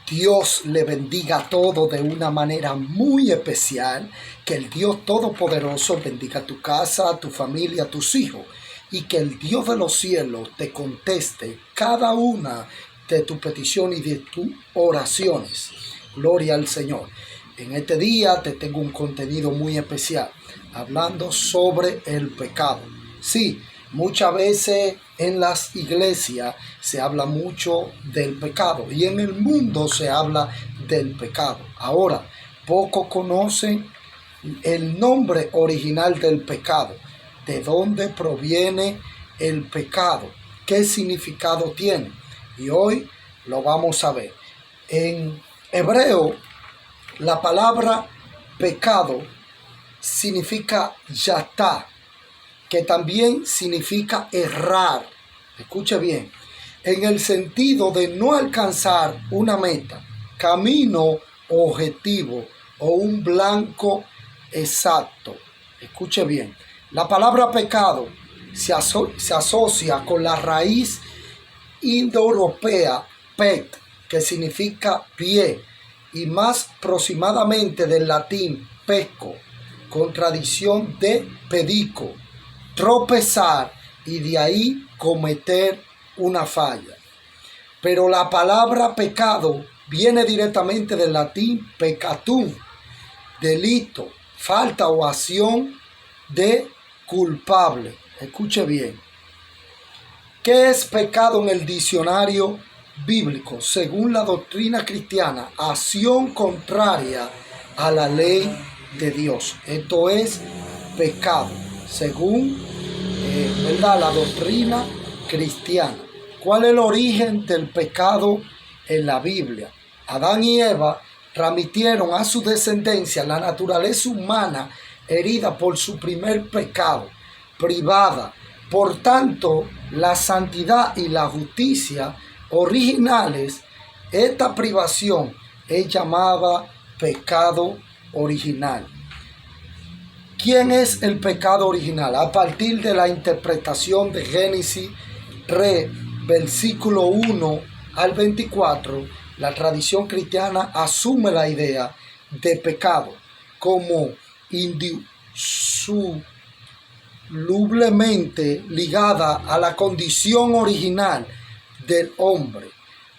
Dios le bendiga a todo de una manera muy especial. Que el Dios Todopoderoso bendiga tu casa, tu familia, tus hijos. Y que el Dios de los cielos te conteste cada una de tus peticiones y de tus oraciones. Gloria al Señor. En este día te tengo un contenido muy especial, hablando sobre el pecado. Sí, muchas veces en las iglesias se habla mucho del pecado y en el mundo se habla del pecado. Ahora, pocos conocen el nombre original del pecado, de dónde proviene el pecado, qué significado tiene. Y hoy lo vamos a ver. En hebreo, la palabra pecado significa yatá, que también significa errar. Escuche bien, en el sentido de no alcanzar una meta, camino o objetivo o un blanco exacto. Escuche bien, la palabra pecado se asocia con la raíz indoeuropea pet, que significa pie, y más aproximadamente del latín peco, con tradición de pedico, tropezar, y de ahí cometer una falla. Pero la palabra pecado viene directamente del latín peccatum, delito, falta o acción de culpable. Escuche bien. ¿Qué es pecado en el diccionario bíblico? Según la doctrina cristiana, acción contraria a la ley de Dios. Esto es pecado, según la doctrina cristiana. ¿Cuál es el origen del pecado en la Biblia? Adán y Eva transmitieron a su descendencia la naturaleza humana herida por su primer pecado, privada. Por tanto, la santidad y la justicia originales, esta privación es llamada pecado original. ¿Quién es el pecado original? A partir de la interpretación de Génesis 3, versículo 1 al 24, la tradición cristiana asume la idea de pecado como indisolublemente ligada a la condición original del hombre,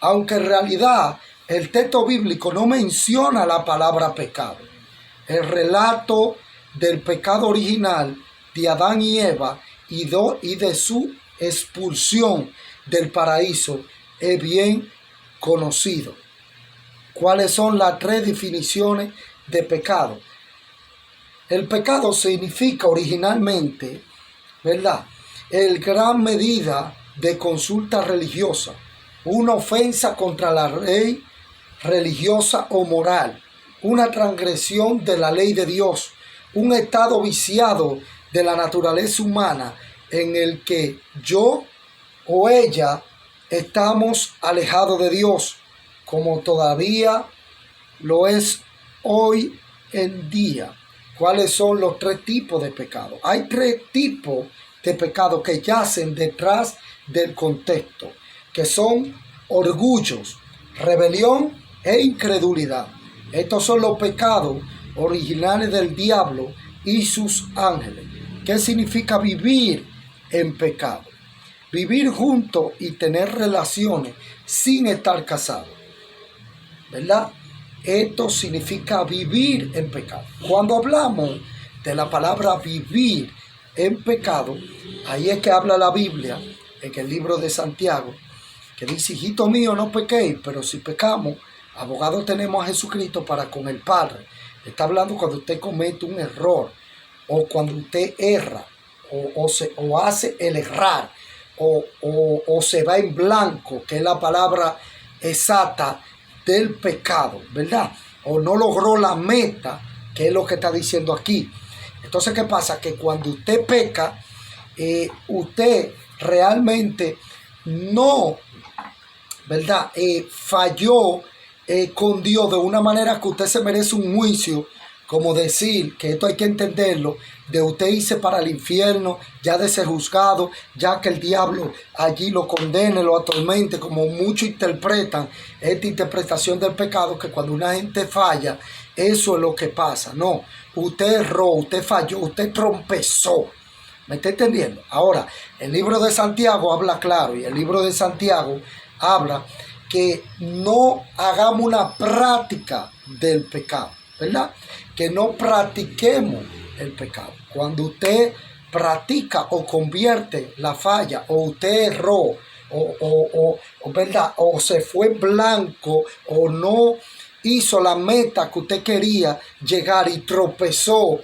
aunque en realidad el texto bíblico no menciona la palabra pecado. El relato del pecado original de Adán y Eva y de su expulsión del paraíso es bien conocido. ¿Cuáles son las tres definiciones de pecado? El pecado significa originalmente, el gran medida de consulta religiosa, una ofensa contra la ley religiosa o moral, una transgresión de la ley de Dios, un estado viciado de la naturaleza humana en el que yo o ella estamos alejados de Dios, como todavía lo es hoy en día. ¿Cuáles son los tres tipos de pecado? Hay tres tipos de pecado que yacen detrás del contexto, que son orgullos, rebelión e incredulidad. Estos son los pecados originales del diablo y sus ángeles. ¿Qué significa vivir en pecado? Vivir juntos y tener relaciones sin estar casados, ¿verdad? Esto significa vivir en pecado. Cuando hablamos de la palabra vivir en pecado, ahí es que habla la Biblia, en el libro de Santiago, que dice: hijito mío, no pequéis, pero si pecamos, abogado tenemos a Jesucristo para con el Padre. Está hablando cuando usted comete un error, o cuando usted erra, o hace el errar, o se va en blanco, que es la palabra exacta del pecado, ¿verdad? O no logró la meta, que es lo que está diciendo aquí. Entonces, ¿qué pasa? Que cuando usted peca, usted realmente no, falló con Dios de una manera que usted se merece un juicio como decir, que esto hay que entenderlo, de usted irse para el infierno, ya de ser juzgado, ya que el diablo allí lo condene, lo atormente, como muchos interpretan esta interpretación del pecado, que cuando una gente falla, eso es lo que pasa. No, usted erró, usted falló, usted tropezó. ¿Me está entendiendo? Ahora, el libro de Santiago habla claro, y el libro de Santiago habla que no hagamos una práctica del pecado, ¿verdad? Que no practiquemos el pecado. Cuando usted practica o convierte la falla, o usted erró, ¿verdad? O se fue blanco, o no hizo la meta que usted quería llegar y tropezó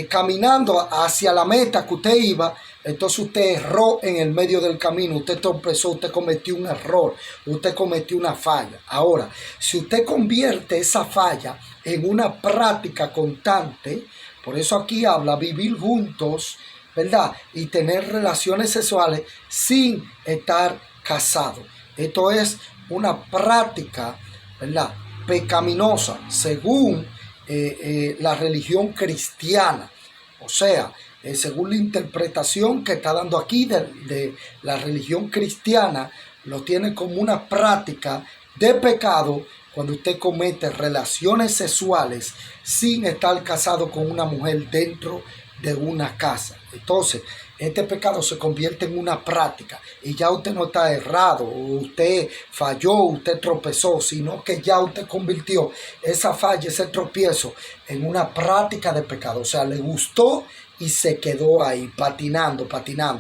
caminando hacia la meta que usted iba, entonces usted erró en el medio del camino, usted tropezó, usted cometió un error, usted cometió una falla. Ahora, si usted convierte esa falla en una práctica constante, por eso aquí habla vivir juntos, ¿verdad? Y tener relaciones sexuales sin estar casados. Esto es una práctica, ¿verdad?, pecaminosa según la religión cristiana. O sea, según la interpretación que está dando aquí de la religión cristiana, lo tiene como una práctica de pecado cuando usted comete relaciones sexuales sin estar casado con una mujer dentro de una casa. Entonces, este pecado se convierte en una práctica y ya usted no está errado, usted falló, usted tropezó, sino que ya usted convirtió esa falla, ese tropiezo en una práctica de pecado. O sea, le gustó y se quedó ahí patinando,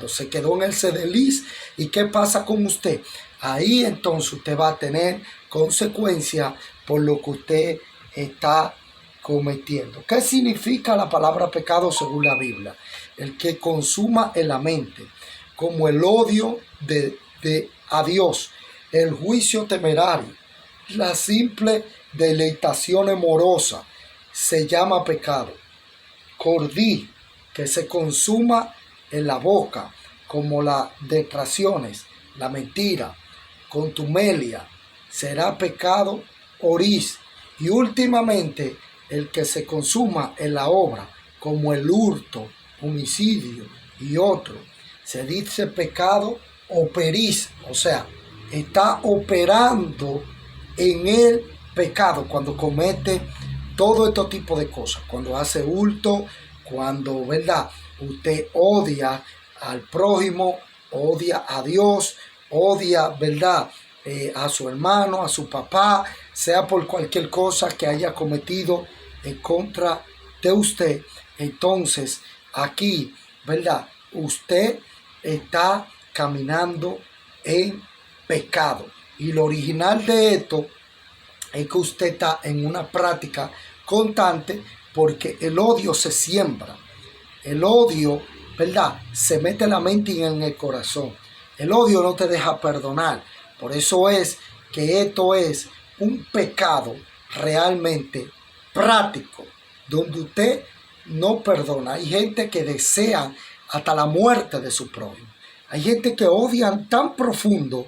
se quedó en el sedeliz. ¿Y qué pasa con usted? Ahí entonces usted va a tener consecuencias por lo que usted está cometiendo. ¿Qué significa la palabra pecado según la Biblia? El que consuma en la mente, como el odio a Dios, el juicio temerario, la simple deleitación amorosa, se llama pecado. Cordí, que se consuma en la boca, como las detracciones, la mentira, contumelia, será pecado. Oriz, y últimamente el que se consuma en la obra, como el hurto, homicidio y otro, se dice pecado operiz, o sea, está operando en el pecado cuando comete todo este tipo de cosas, cuando hace hurto, cuando, ¿verdad?, usted odia al prójimo, odia a Dios, odia, ¿verdad?, a su hermano, a su papá, sea por cualquier cosa que haya cometido en contra de usted. Entonces, aquí, ¿verdad?, usted está caminando en pecado. Y lo original de esto es que usted está en una práctica constante, porque el odio se siembra. El odio, ¿verdad?, se mete en la mente y en el corazón. El odio no te deja perdonar. Por eso es que esto es un pecado realmente práctico, donde usted no perdona. Hay gente que desea hasta la muerte de su prójimo. Hay gente que odian tan profundo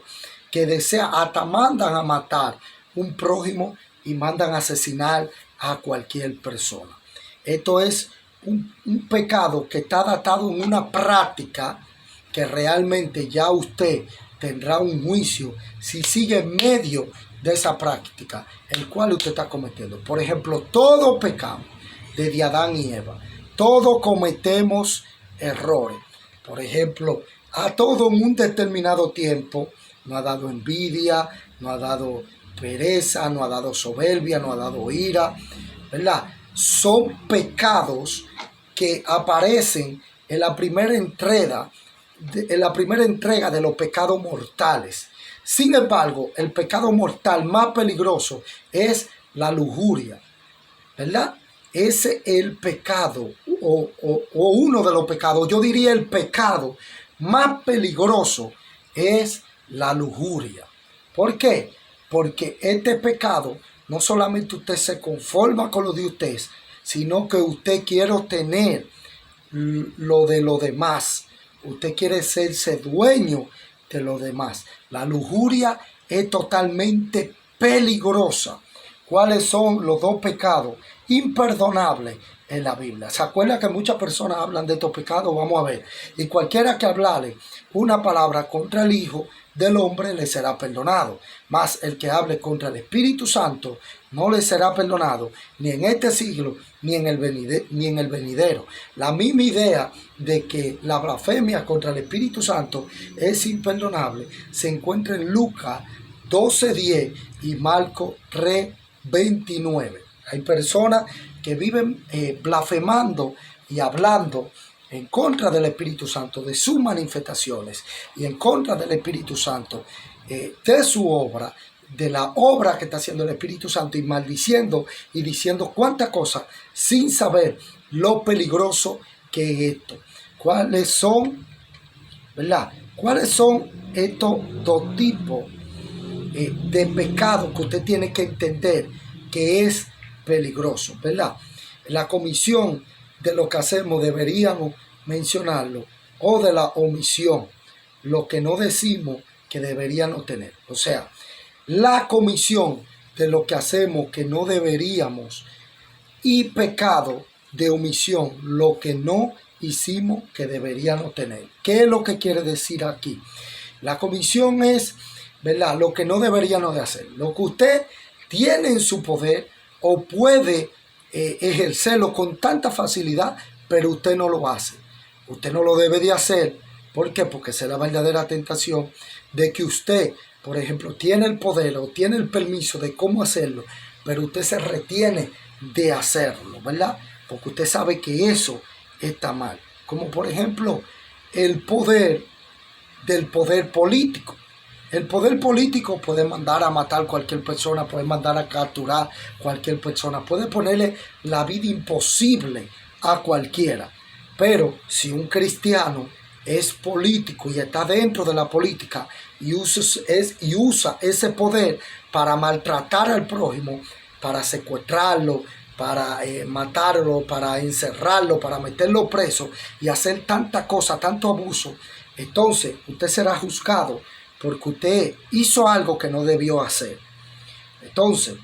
que desea, hasta mandan a matar un prójimo y mandan a asesinar a cualquier persona. Esto es un pecado que está datado en una práctica que realmente ya usted tendrá un juicio si sigue en medio de esa práctica, el cual usted está cometiendo. Por ejemplo, todo pecado desde Adán y Eva, todos cometemos errores. Por ejemplo, a todo en un determinado tiempo nos ha dado envidia, nos ha dado pereza, nos ha dado soberbia, nos ha dado ira, ¿verdad? Son pecados que aparecen en la primera entrega de los pecados mortales. Sin embargo, el pecado mortal más peligroso es la lujuria, ¿verdad? Ese es el pecado, o uno de los pecados, yo diría el pecado más peligroso es la lujuria. ¿Por qué? Porque este pecado, no solamente usted se conforma con lo de usted, sino que usted quiere obtener lo de los demás. Usted quiere serse dueño de los demás. La lujuria es totalmente peligrosa. cuáles son los dos pecados imperdonables en la Biblia. ¿Se acuerda que muchas personas hablan de estos pecados? Vamos a ver. Y cualquiera que hablare una palabra contra el Hijo del Hombre le será perdonado. Mas el que hable contra el Espíritu Santo no le será perdonado, ni en este siglo, ni en el venidero. La misma idea de que la blasfemia contra el Espíritu Santo es imperdonable se encuentra en Lucas 12:10 y Marcos 3:29. Hay personas que viven blasfemando y hablando en contra del Espíritu Santo, de sus manifestaciones, y en contra del Espíritu Santo, de su obra, de la obra que está haciendo el Espíritu Santo, y maldiciendo y diciendo cuántas cosas sin saber lo peligroso que es esto. ¿Cuáles son, verdad? ¿Cuáles son estos dos tipos de pecado que usted tiene que entender que es peligroso, verdad? La comisión de lo que hacemos deberíamos mencionarlo, o de la omisión, lo que no decimos que deberíamos tener. O sea, la comisión de lo que hacemos que no deberíamos, y pecado de omisión, lo que no hicimos que deberíamos tener. ¿Qué es lo que quiere decir aquí? La comisión es, ¿verdad?, lo que no deberíamos de hacer, lo que usted tiene en su poder o puede ejercerlo con tanta facilidad, pero usted no lo hace. Usted no lo debe de hacer. ¿Por qué? Porque es la verdadera tentación de que usted, por ejemplo, tiene el poder o tiene el permiso de cómo hacerlo, pero usted se retiene de hacerlo, ¿verdad? Porque usted sabe que eso está mal. Como por ejemplo el poder del poder político. El poder político puede mandar a matar a cualquier persona, puede mandar a capturar a cualquier persona, puede ponerle la vida imposible a cualquiera. Pero si un cristiano es político y está dentro de la política y usa ese poder para maltratar al prójimo, para secuestrarlo, para matarlo, para encerrarlo, para meterlo preso y hacer tanta cosa, tanto abuso, entonces usted será juzgado porque usted hizo algo que no debió hacer. Entonces,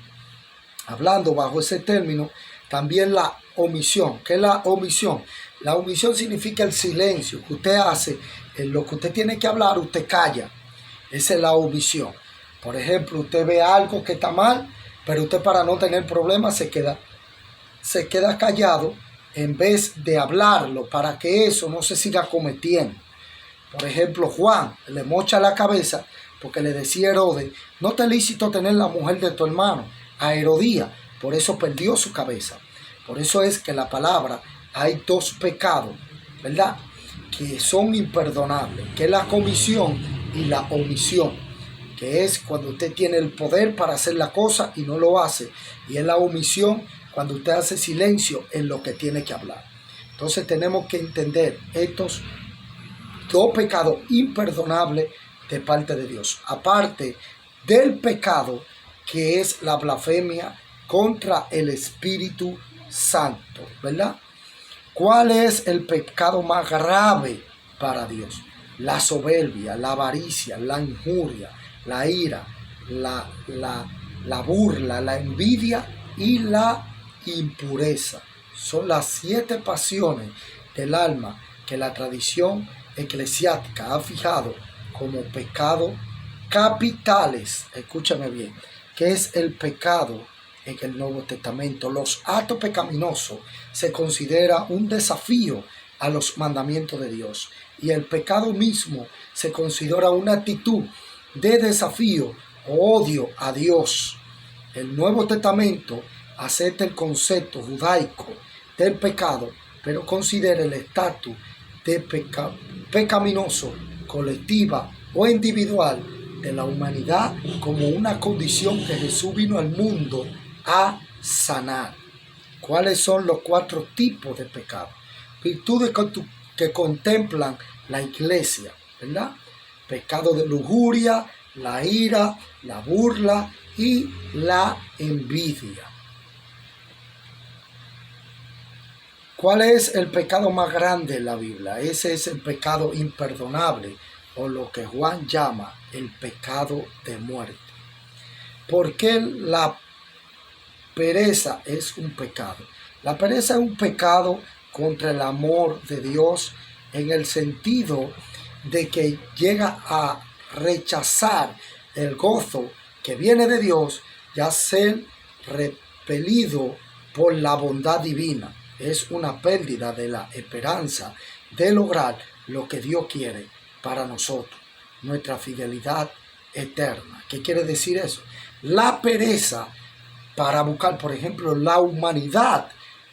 hablando bajo ese término, también la omisión. ¿Qué es la omisión? La omisión significa el silencio que usted hace. En lo que usted tiene que hablar, usted calla. Esa es la omisión. Por ejemplo, usted ve algo que está mal, pero usted, para no tener problemas, se queda callado en vez de hablarlo para que eso no se siga cometiendo. Por ejemplo, Juan le mocha la cabeza porque le decía a Herodes: no te es lícito tener la mujer de tu hermano, a Herodías. Por eso perdió su cabeza. Por eso es que la palabra, hay dos pecados, ¿verdad?, que son imperdonables, que es la comisión y la omisión, que es cuando usted tiene el poder para hacer la cosa y no lo hace, y es la omisión cuando usted hace silencio en lo que tiene que hablar. Entonces tenemos que entender estos dos pecados imperdonables de parte de Dios, aparte del pecado que es la blasfemia contra el Espíritu Santo, ¿verdad? ¿Cuál es el pecado más grave para Dios? La soberbia, la avaricia, la injuria, la ira, la burla, la envidia y la impureza. Son las 7 pasiones del alma que la tradición eclesiástica ha fijado como pecados capitales. Escúchame bien, ¿qué es el pecado en el Nuevo Testamento? Los actos pecaminosos se considera un desafío a los mandamientos de Dios, y el pecado mismo se considera una actitud de desafío o odio a Dios. El Nuevo Testamento acepta el concepto judaico del pecado, pero considera el estatus de pecaminoso, colectiva o individual de la humanidad como una condición que Jesús vino al mundo a sanar. ¿Cuáles son los 4 tipos de pecado? Virtudes que contemplan la iglesia, ¿verdad? Pecado de lujuria, la ira, la burla y la envidia. ¿Cuál es el pecado más grande en la Biblia? Ese es el pecado imperdonable, o lo que Juan llama el pecado de muerte. ¿Por qué pereza es un pecado. La pereza es un pecado contra el amor de Dios en el sentido de que llega a rechazar el gozo que viene de Dios y a ser repelido por la bondad divina. Es una pérdida de la esperanza de lograr lo que Dios quiere para nosotros, nuestra fidelidad eterna. ¿Qué quiere decir eso? La pereza para buscar, por ejemplo, la humanidad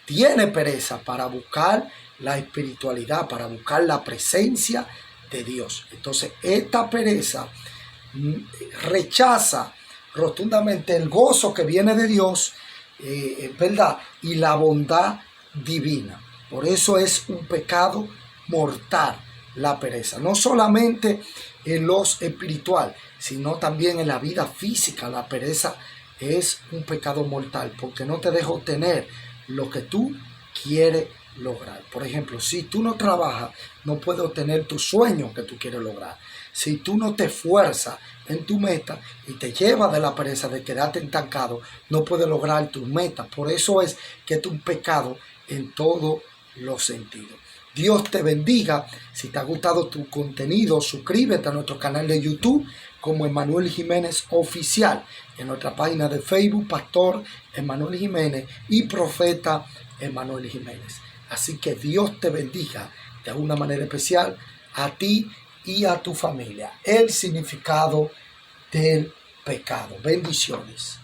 tiene pereza para buscar la espiritualidad, para buscar la presencia de Dios. Entonces, esta pereza rechaza rotundamente el gozo que viene de Dios, ¿verdad? Y la bondad divina. Por eso es un pecado mortal la pereza. No solamente en lo espiritual, sino también en la vida física. La pereza es un pecado mortal porque no te deja obtener lo que tú quieres lograr. Por ejemplo, si tú no trabajas, no puedes obtener tu sueño que tú quieres lograr. Si tú no te esfuerzas en tu meta y te llevas de la pereza de quedarte estancado, no puedes lograr tus metas. Por eso es que es un pecado en todos los sentidos. Dios te bendiga. Si te ha gustado tu contenido, suscríbete a nuestro canal de YouTube como Emmanuel Jiménez Oficial, en nuestra página de Facebook, Pastor Emmanuel Jiménez y Profeta Emmanuel Jiménez. Así que Dios te bendiga de alguna manera especial a ti y a tu familia. El significado del pecado. Bendiciones.